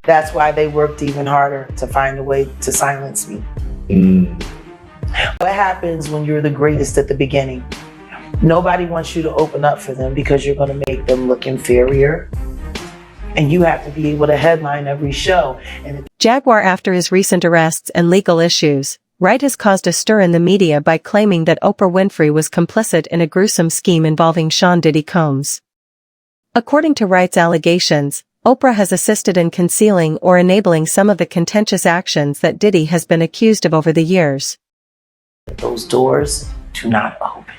That's why they worked even harder to find a way to silence me. What happens when you're the greatest at the beginning? Nobody wants you to open up for them because you're going to make them look inferior. And you have to be able to headline every show. Jaguar After his recent arrests and legal issues, Wright has caused a stir in the media by claiming that Oprah Winfrey was complicit in a gruesome scheme involving Sean Diddy Combs. According to Wright's allegations, Oprah has assisted in concealing or enabling some of the contentious actions that Diddy has been accused of over the years. Those doors do not open.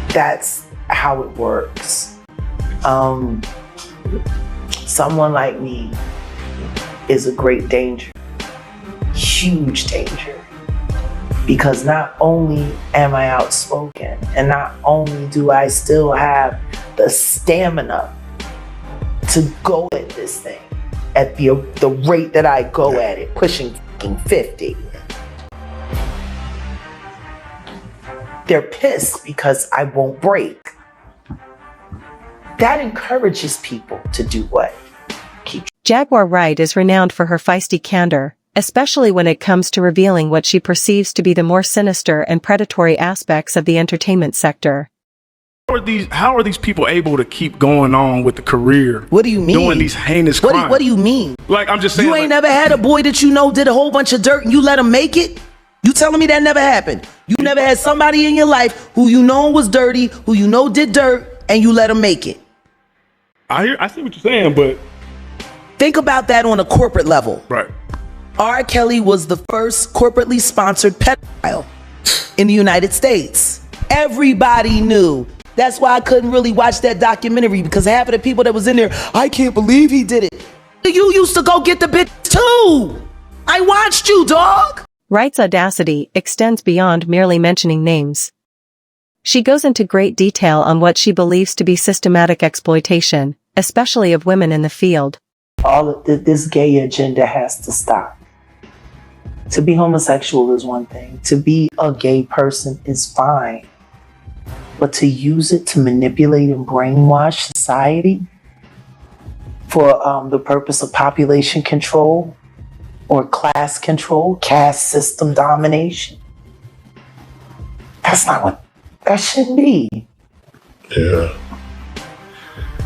That's how it works. Someone like me is a great danger, huge danger, because not only am I outspoken, and not only do I still have the stamina to go at this thing at the rate that I go at it, pushing 50. They're pissed because I won't break. That encourages people to do what? Jaguar Wright is renowned for her feisty candor, especially when it comes to revealing what she perceives to be the more sinister and predatory aspects of the entertainment sector. How are these people able to keep going on with the career? What do you mean? Doing these heinous crimes. What do you mean? Like, I'm just saying. You ain't never had a boy that you know did a whole bunch of dirt and you let him make it? You telling me that never happened? You never had somebody in your life who you know was dirty, who you know did dirt, and you let him make it? I see what you're saying, but think about that on a corporate level. Right. R. Kelly was the first corporately sponsored pedophile in the United States. Everybody knew. That's why I couldn't really watch that documentary, because half of the people that was in there, I can't believe he did it. You used to go get the bitch too. I watched you, dog. Wright's audacity extends beyond merely mentioning names. She goes into great detail on what she believes to be systematic exploitation, especially of women in the field. All of this gay agenda has to stop. To be homosexual is one thing. To be a gay person is fine. But to use it to manipulate and brainwash society for the purpose of population control or class control, caste system domination, that's not what, that shouldn't be. Yeah.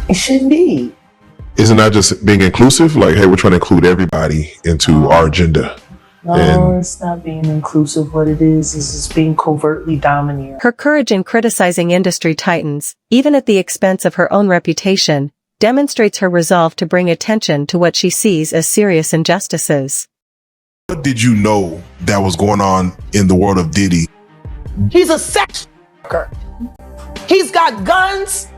It shouldn't be. Isn't that just being inclusive? Like, hey, we're trying to include everybody into our agenda. No, it's not being inclusive. What it is just being covertly domineering. Her courage in criticizing industry titans, even at the expense of her own reputation, demonstrates her resolve to bring attention to what she sees as serious injustices. What did you know that was going on in the world of Diddy? He's a sex worker. He's got guns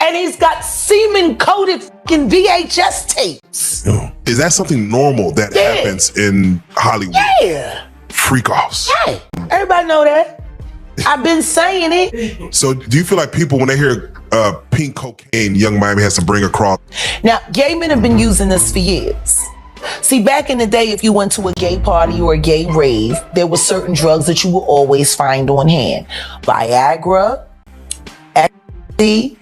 and he's got semen-coated fucking VHS tapes. Is that something normal that happens in Hollywood? Yeah. Freak-offs. Hey, everybody know that. I've been saying it. So do you feel like people, when they hear pink cocaine, Young Miami has to bring across? Now, gay men have been using this for years. See, back in the day, if you went to a gay party or a gay rave, there were certain drugs that you would always find on hand. Viagra, ecstasy,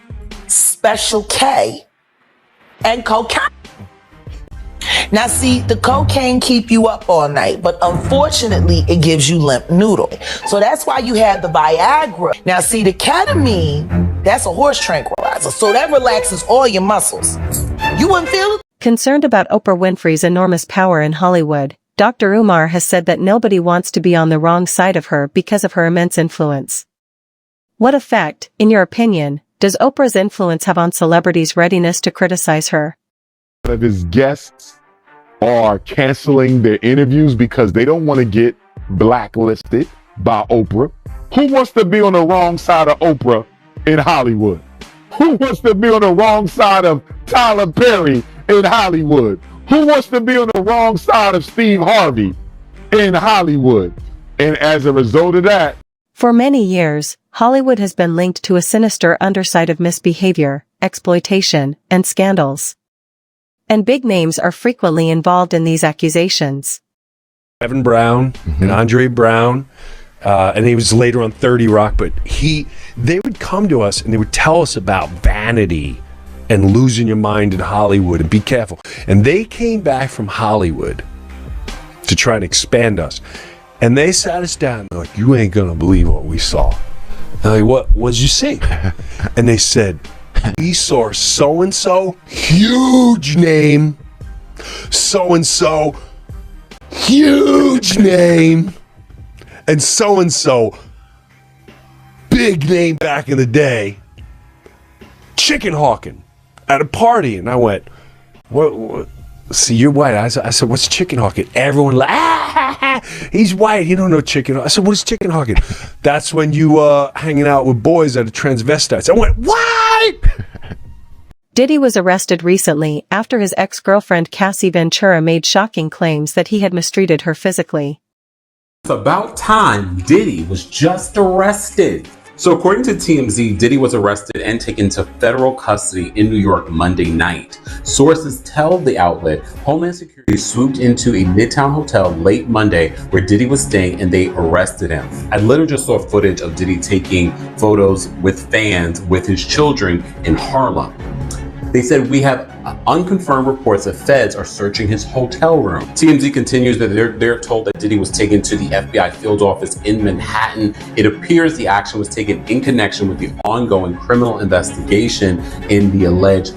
Special K, and cocaine. Now see, the cocaine keep you up all night, but unfortunately it gives you limp noodle. So that's why you have the Viagra. Now see, the ketamine, that's a horse tranquilizer, so that relaxes all your muscles. You wouldn't feel it? Concerned about Oprah Winfrey's enormous power in Hollywood, Dr. Umar has said that nobody wants to be on the wrong side of her because of her immense influence. What effect, in your opinion, does Oprah's influence have on celebrities' readiness to criticize her? Of his guests are canceling their interviews because they don't want to get blacklisted by Oprah. Who wants to be on the wrong side of Oprah in Hollywood? Who wants to be on the wrong side of Tyler Perry in Hollywood? Who wants to be on the wrong side of Steve Harvey in Hollywood? And as a result of that, for many years, Hollywood has been linked to a sinister underside of misbehavior, exploitation, and scandals. And big names are frequently involved in these accusations. Evan Brown and Andre Brown, and he was later on 30 Rock, but they would come to us and they would tell us about vanity and losing your mind in Hollywood, and be careful. And they came back from Hollywood to try and expand us. And they sat us down, they're like, you ain't gonna believe what we saw. I'm like, what did you see? And they said, we saw so-and-so, huge name, so-and-so, huge name, and so-and-so, big name back in the day, chicken hawking at a party. And I went, what? See, you're white. I said, what's chicken hawking? Everyone he's white. He don't know chicken. I said, what is chicken hawking? That's when you hanging out with boys that are transvestites. I went, what? Diddy was arrested recently after his ex-girlfriend Cassie Ventura made shocking claims that he had mistreated her physically. It's about time Diddy was just arrested. So according to TMZ, Diddy was arrested and taken to federal custody in New York Monday night. Sources tell the outlet Homeland Security swooped into a Midtown hotel late Monday where Diddy was staying and they arrested him. I literally just saw footage of Diddy taking photos with fans with his children in Harlem. They said, we have unconfirmed reports that feds are searching his hotel room. TMZ continues that they're told that Diddy was taken to the FBI field office in Manhattan. It appears the action was taken in connection with the ongoing criminal investigation in the alleged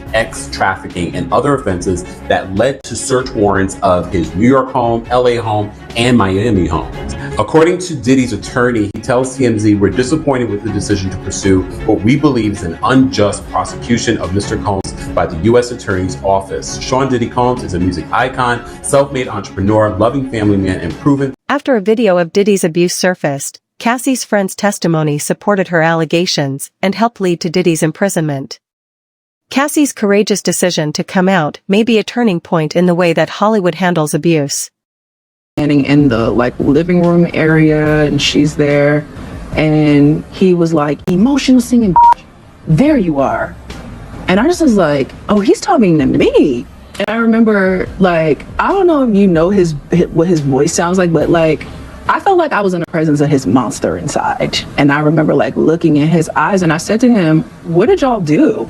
trafficking and other offenses that led to search warrants of his New York home, LA home, and Miami home. According to Diddy's attorney, he tells TMZ, we're disappointed with the decision to pursue what we believe is an unjust prosecution of Mr. Combs by the U.S. Attorney's Office. Sean Diddy Combs is a music icon, self-made entrepreneur, loving family man, and proven. After a video of Diddy's abuse surfaced, Cassie's friend's testimony supported her allegations and helped lead to Diddy's imprisonment. Cassie's courageous decision to come out may be a turning point in the way that Hollywood handles abuse. Standing in the living room area, and she's there, and he was like, emotional singing, there you are. And I just was like, oh, he's talking to me. And I remember, I don't know if you know what his voice sounds like, but I felt like I was in the presence of his monster inside. And I remember looking in his eyes, and I said to him, what did y'all do?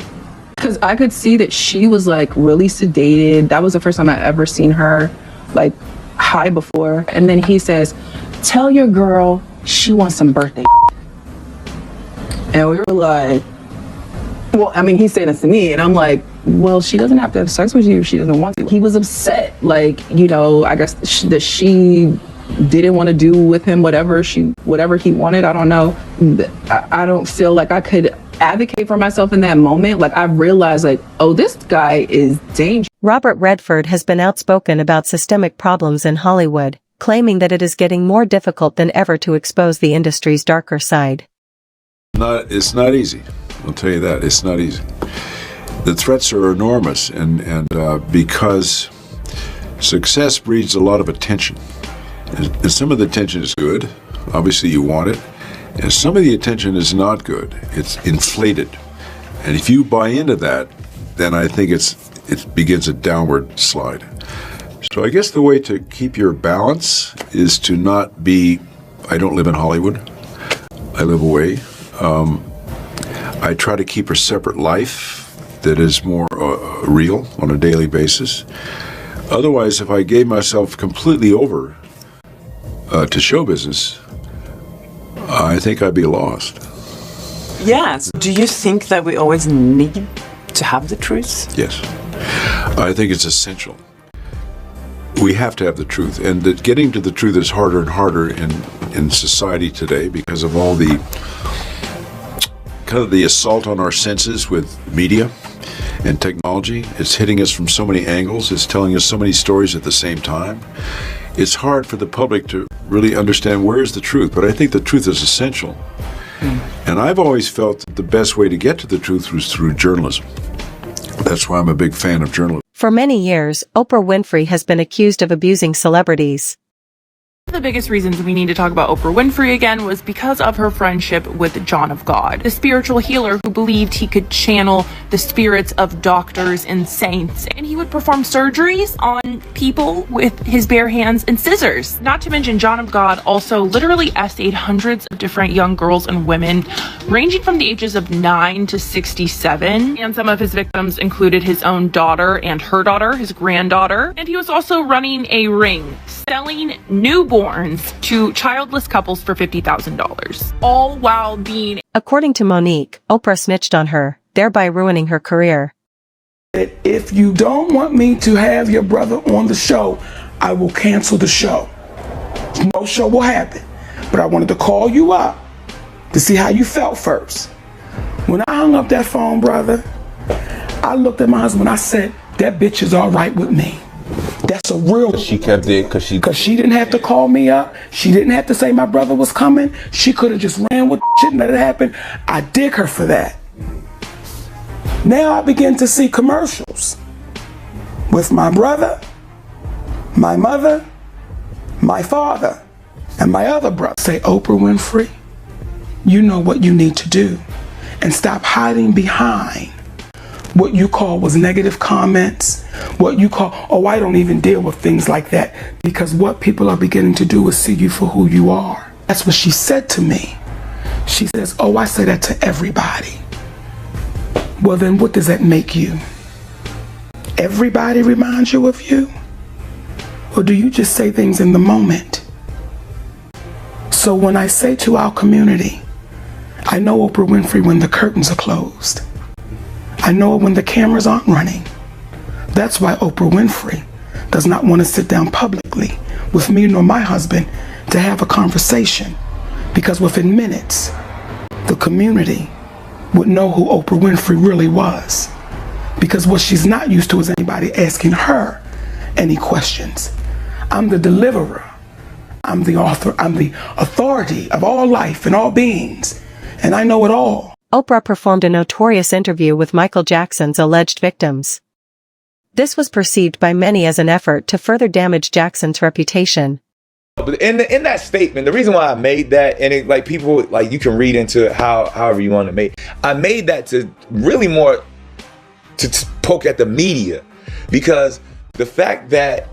Because I could see that she was really sedated. That was the first time I ever seen her high before. And then he says, tell your girl she wants some birthday. And we were like, well, I mean, he said it to me, and I'm like, well, she doesn't have to have sex with you if she doesn't want to. He was upset, I guess that she didn't want to do with him whatever he wanted. I don't know. I don't feel like I could advocate for myself in that moment. I realized oh, this guy is dangerous. Robert Redford has been outspoken about systemic problems in Hollywood, claiming that it is getting more difficult than ever to expose the industry's darker side. It's not easy. I'll tell you that. It's not easy. The threats are enormous, and because success breeds a lot of attention. And some of the attention is good. Obviously, you want it. And some of the attention is not good. It's inflated. And if you buy into that, then I think it begins a downward slide. So I guess the way to keep your balance is to not be, I don't live in Hollywood. I live away. I try to keep a separate life that is more real on a daily basis. Otherwise, if I gave myself completely over to show business, I think I'd be lost. Yes. Do you think that we always need to have the truth? Yes. I think it's essential. We have to have the truth, and that getting to the truth is harder and harder in society today because of all the kind of the assault on our senses with media and technology. It's hitting us from so many angles. It's telling us so many stories at the same time. It's hard for the public to really understand where is the truth, but I think the truth is essential. And I've always felt that the best way to get to the truth was through journalism. That's why I'm a big fan of journalism. For many years, Oprah Winfrey has been accused of abusing celebrities. The biggest reasons we need to talk about Oprah Winfrey again was because of her friendship with John of God, the spiritual healer who believed he could channel the spirits of doctors and saints, and he would perform surgeries on people with his bare hands and scissors. Not to mention, John of God also literally essayed hundreds of different young girls and women, ranging from the ages of 9 to 67, and some of his victims included his own daughter and her daughter, his granddaughter, and he was also running a ring, selling newborns to childless couples for $50,000, all while being... According to Monique, Oprah snitched on her, thereby ruining her career. If you don't want me to have your brother on the show, I will cancel the show. No show will happen. But I wanted to call you up to see how you felt first. When I hung up that phone, brother, I looked at my husband, I said, that bitch is all right with me. That's a real... She kept it because she didn't have to call me up. She didn't have to say my brother was coming. She could have just ran with shit and let it happen. I dig her for that. Now I begin to see commercials with my brother, my mother, my father, and my other brother. Say, Oprah Winfrey, you know what you need to do, and stop hiding behind what you call was negative comments, what you call, oh, I don't even deal with things like that, because what people are beginning to do is see you for who you are. That's what she said to me. She says, oh, I say that to everybody. Well, then what does that make you? Everybody reminds you of you? Or do you just say things in the moment? So when I say to our community, I know Oprah Winfrey when the curtains are closed. I know when the cameras aren't running. That's why Oprah Winfrey does not want to sit down publicly with me nor my husband to have a conversation, because within minutes, the community would know who Oprah Winfrey really was, because what she's not used to is anybody asking her any questions. I'm the deliverer. I'm the author. I'm the authority of all life and all beings, and I know it all. Oprah performed a notorious interview with Michael Jackson's alleged victims. This was perceived by many as an effort to further damage Jackson's reputation. But in that statement, the reason why I made that, and it, like, people, like, you can read into it however you want to make. I made that to really more to poke at the media, because the fact that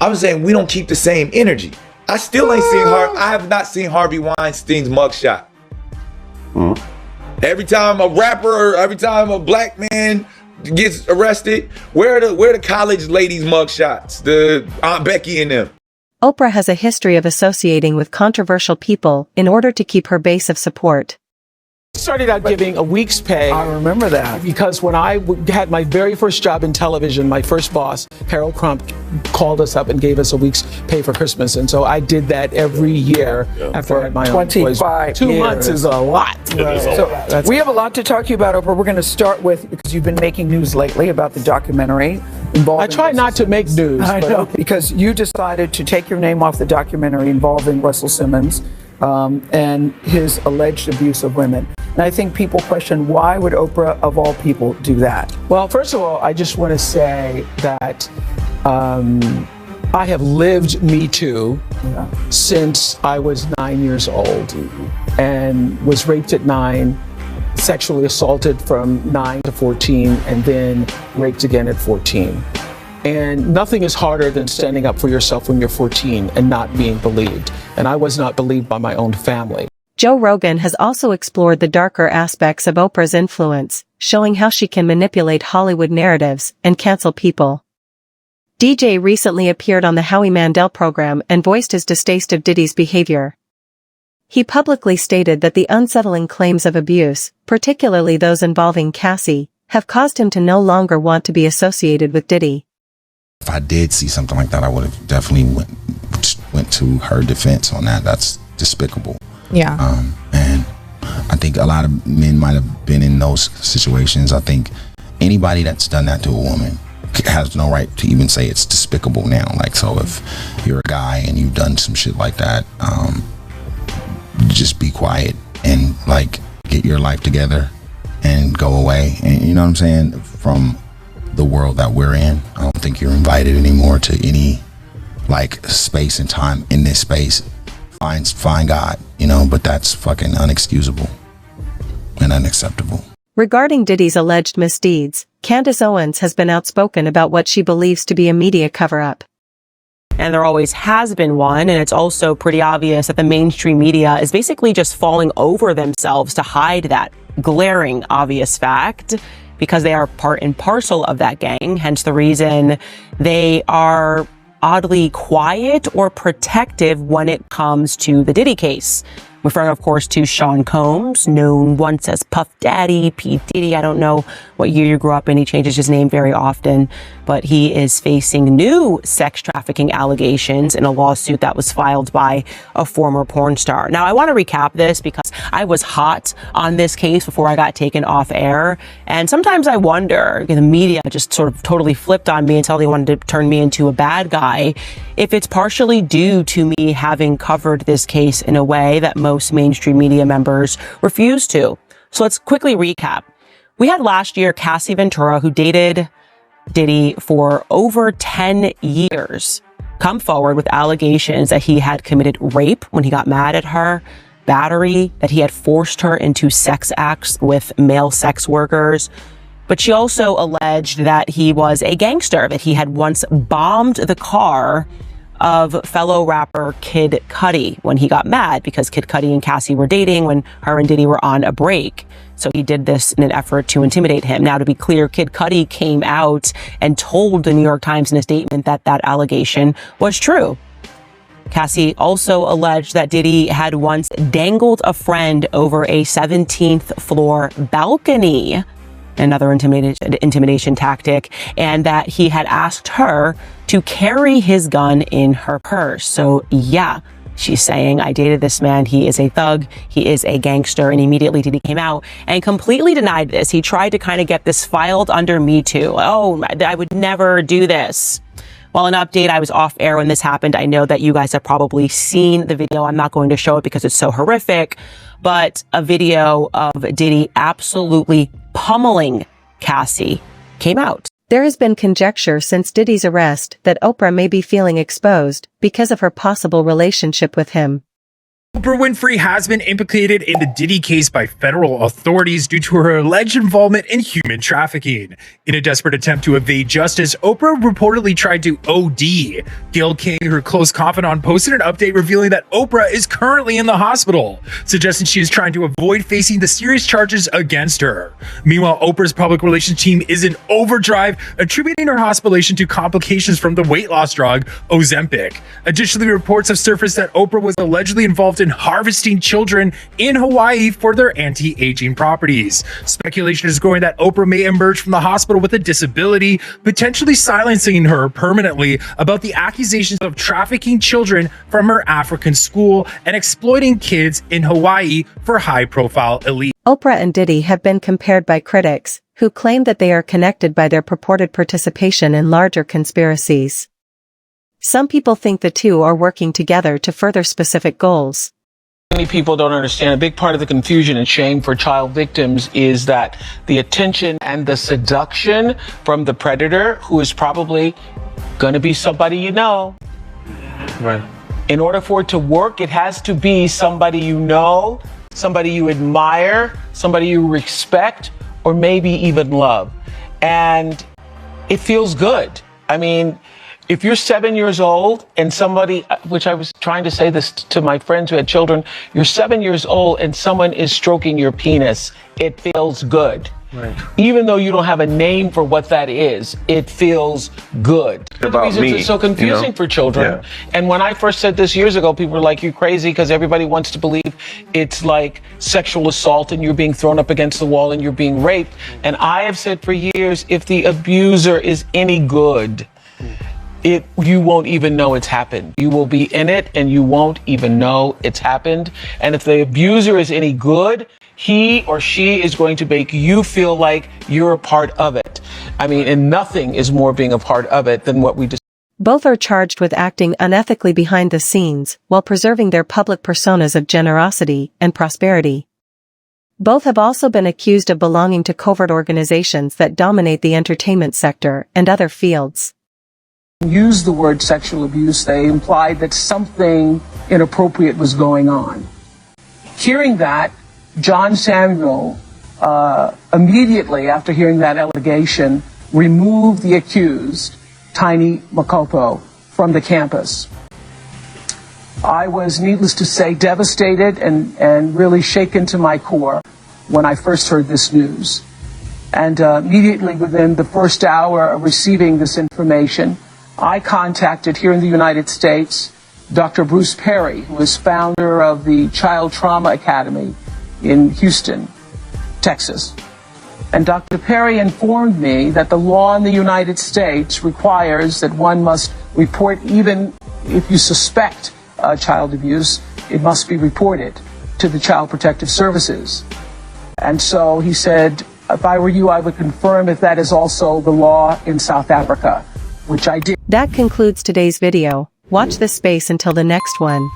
I'm saying we don't keep the same energy. I still ain't seen I have not seen Harvey Weinstein's mugshot. Every time a rapper or every time a black man gets arrested, where are the college ladies' mugshots? The Aunt Becky and them. Oprah has a history of associating with controversial people in order to keep her base of support. Started out giving a week's pay. I remember that. Because when I had my very first job in television, my first boss, Harold Crump, called us up and gave us a week's pay for Christmas. And so I did that every year after I had my own 25 2 months is a lot. So we have a lot to talk to you about, Oprah. We're going to start with, because you've been making news lately about the documentary involving... I try not to make news. I know, because you decided to take your name off the documentary involving Russell Simmons and his alleged abuse of women. And I think people question, why would Oprah, of all people, do that? Well, first of all, I just want to say that I have lived Me Too since I was 9 years old and was raped at 9, sexually assaulted from 9 to 14, and then raped again at 14. And nothing is harder than standing up for yourself when you're 14 and not being believed. And I was not believed by my own family. Joe Rogan has also explored the darker aspects of Oprah's influence, showing how she can manipulate Hollywood narratives and cancel people. DJ recently appeared on the Howie Mandel program and voiced his distaste of Diddy's behavior. He publicly stated that the unsettling claims of abuse, particularly those involving Cassie, have caused him to no longer want to be associated with Diddy. If I did see something like that, I would have definitely went to her defense on that. That's despicable. Yeah. And I think a lot of men might have been in those situations. I think anybody that's done that to a woman has no right to even say it's despicable now. Like, so if you're a guy and you've done some shit like that, just be quiet and, like, get your life together and go away. And you know what I'm saying? From the world that we're in, I don't think you're invited anymore to any like space and time in this space. Find God, you know, but that's fucking unexcusable and unacceptable. Regarding Diddy's alleged misdeeds, Candace Owens has been outspoken about what she believes to be a media cover-up. And there always has been one, and it's also pretty obvious that the mainstream media is basically just falling over themselves to hide that glaring obvious fact, because they are part and parcel of that gang, hence the reason they are oddly quiet or protective when it comes to the Diddy case. Referring, of course, to Sean Combs, known once as Puff Daddy, P. Diddy. I don't know what year you grew up in. He changes his name very often, but he is facing new sex trafficking allegations in a lawsuit that was filed by a former porn star. Now, I want to recap this because I was hot on this case before I got taken off air. And sometimes I wonder, the media just sort of totally flipped on me until they wanted to turn me into a bad guy, if it's partially due to me having covered this case in a way that most mainstream media members refuse to. So let's quickly recap. We had last year Cassie Ventura, who dated Diddy for over 10 years, come forward with allegations that he had committed rape when he got mad at her, battery, that he had forced her into sex acts with male sex workers. But she also alleged that he was a gangster, that he had once bombed the car of fellow rapper Kid Cudi when he got mad because Kid Cudi and Cassie were dating when her and Diddy were on a break. So he did this in an effort to intimidate him. Now, to be clear, Kid Cudi came out and told the New York Times in a statement that that allegation was true. Cassie also alleged that Diddy had once dangled a friend over a 17th floor balcony, another intimidation tactic, and that he had asked her to carry his gun in her purse. So yeah, she's saying, I dated this man, he is a thug, he is a gangster, and immediately Diddy came out and completely denied this. He tried to kind of get this filed under Me Too. Oh, I would never do this. Well, an update, I was off air when this happened. I know that you guys have probably seen the video. I'm not going to show it because it's so horrific, but a video of Diddy absolutely pummeling Cassie came out. There has been conjecture since Diddy's arrest that Oprah may be feeling exposed because of her possible relationship with him. Oprah Winfrey has been implicated in the Diddy case by federal authorities due to her alleged involvement in human trafficking. In a desperate attempt to evade justice, Oprah reportedly tried to OD. Gayle King, her close confidant, posted an update revealing that Oprah is currently in the hospital, suggesting she is trying to avoid facing the serious charges against her. Meanwhile, Oprah's public relations team is in overdrive, attributing her hospitalization to complications from the weight loss drug Ozempic. Additionally, reports have surfaced that Oprah was allegedly involved in harvesting children in Hawaii for their anti-aging properties. Speculation is growing that Oprah may emerge from the hospital with a disability, potentially silencing her permanently about the accusations of trafficking children from her African school and exploiting kids in Hawaii for high-profile elite. Oprah and Diddy have been compared by critics, who claim that they are connected by their purported participation in larger conspiracies. Some people think the two are working together to further specific goals. Many people don't understand. A big part of the confusion and shame for child victims is that the attention and the seduction from the predator, who is probably going to be somebody you know. Right. In order for it to work, it has to be somebody you know, somebody you admire, somebody you respect, or maybe even love. And it feels good. I mean, if you're 7 years old and somebody, which I was trying to say this to my friends who had children, you're 7 years old and someone is stroking your penis, it feels good. Right. Even though you don't have a name for what that is, it feels good. One of the reasons it's so confusing for children. Yeah. And when I first said this years ago, people were like, you're crazy, because everybody wants to believe it's like sexual assault and you're being thrown up against the wall and you're being raped. And I have said for years, if the abuser is any good, you won't even know it's happened. You will be in it and you won't even know it's happened. And if the abuser is any good, he or she is going to make you feel like you're a part of it. I mean, and nothing is more being a part of it than what we just. Both are charged with acting unethically behind the scenes while preserving their public personas of generosity and prosperity. Both have also been accused of belonging to covert organizations that dominate the entertainment sector and other fields. used the word sexual abuse, they implied that something inappropriate was going on. Hearing that, John Samuel, immediately after hearing that allegation, removed the accused, Tiny Makopo, from the campus. I was, needless to say, devastated and really shaken to my core when I first heard this news. And immediately within the first hour of receiving this information, I contacted here in the United States Dr. Bruce Perry, who is founder of the Child Trauma Academy in Houston, Texas. And Dr. Perry informed me that the law in the United States requires that one must report, even if you suspect child abuse, it must be reported to the Child Protective Services. And so he said, if I were you, I would confirm if that is also the law in South Africa, which I did. That concludes today's video. Watch this space until the next one.